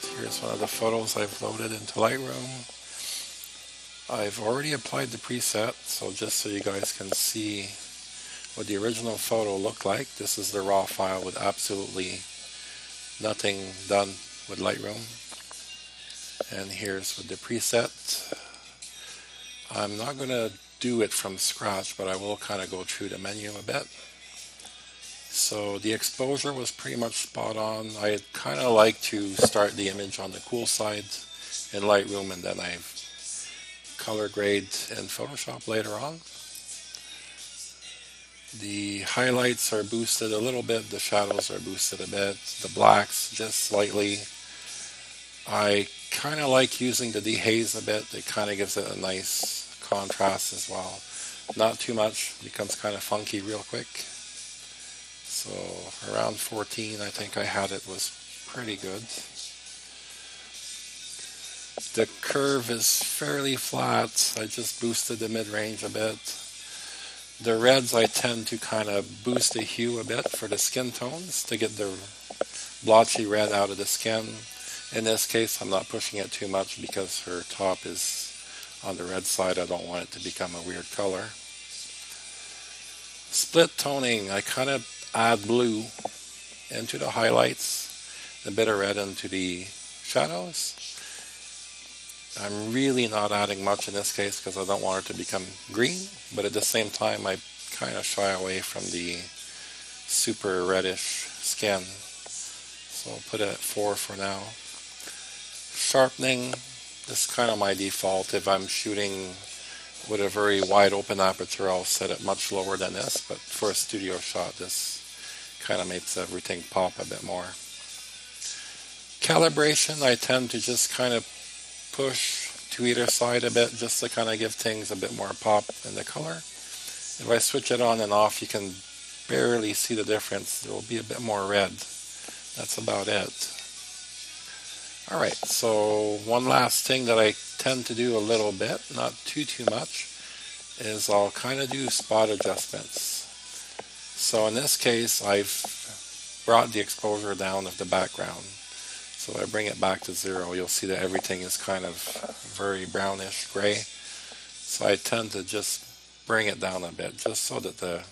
Here's one of the photos I've loaded into Lightroom. I've already applied the preset, so just so you guys can see what the original photo looked like, this is the raw file with absolutely nothing done with Lightroom. And here's with the preset. I'm not going to do it from scratch, but I will kind of go through the menu a bit. So the exposure was pretty much spot on. I kind of like to start the image on the cool side in Lightroom, and then I've color grade in Photoshop later on. The highlights are boosted a little bit, the shadows are boosted a bit, the blacks just slightly. I kind of like using the dehaze a bit. It kind of gives it a nice contrast as well. Not too much, becomes kind of funky real quick. So around 14 I think I had it, was pretty good. The curve is fairly flat. I just boosted the mid-range a bit. The reds I tend to kind of boost the hue a bit for the skin tones to get the blotchy red out of the skin. In this case I'm not pushing it too much because her top is on the red side. I don't want it to become a weird color. Split toning, I kind of add blue into the highlights, a bit of red into the shadows. I'm really not adding much in this case because I don't want it to become green, but at the same time I kind of shy away from the super reddish skin. So I'll put it at 4 for now. Sharpening, this is kind of my default. If I'm shooting with a very wide open aperture, I'll set it much lower than this, but for a studio shot this kind of makes everything pop a bit more. Calibration, I tend to just kind of push to either side a bit just to kind of give things a bit more pop in the color. If I switch it on and off, you can barely see the difference. There will be a bit more red. That's about it. Alright, so one last thing that I tend to do a little bit, not too much, is I'll kind of do spot adjustments. So in this case, I've brought the exposure down of the background. So I bring it back to 0. You'll see that everything is kind of very brownish gray. So I tend to just bring it down a bit, just so that the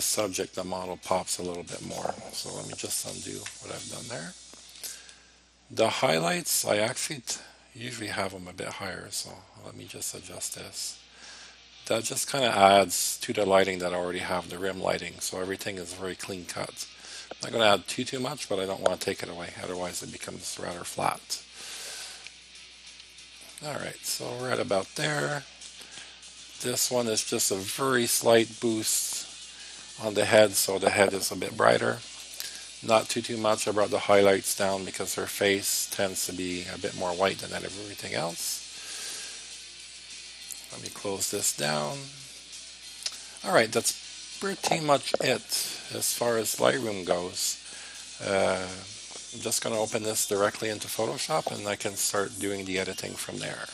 subject, the model, pops a little bit more. So let me just undo what I've done there. The highlights, I actually usually have them a bit higher, so let me just adjust this. That just kind of adds to the lighting that I already have, the rim lighting, so everything is very clean cut. I'm not going to add too much, but I don't want to take it away, otherwise it becomes rather flat. Alright, so we're at about there. This one is just a very slight boost on the head, so the head is a bit brighter. Not too much. I brought the highlights down because her face tends to be a bit more white than everything else. Let me close this down. Alright, that's pretty much it as far as Lightroom goes. I'm just going to open this directly into Photoshop and I can start doing the editing from there.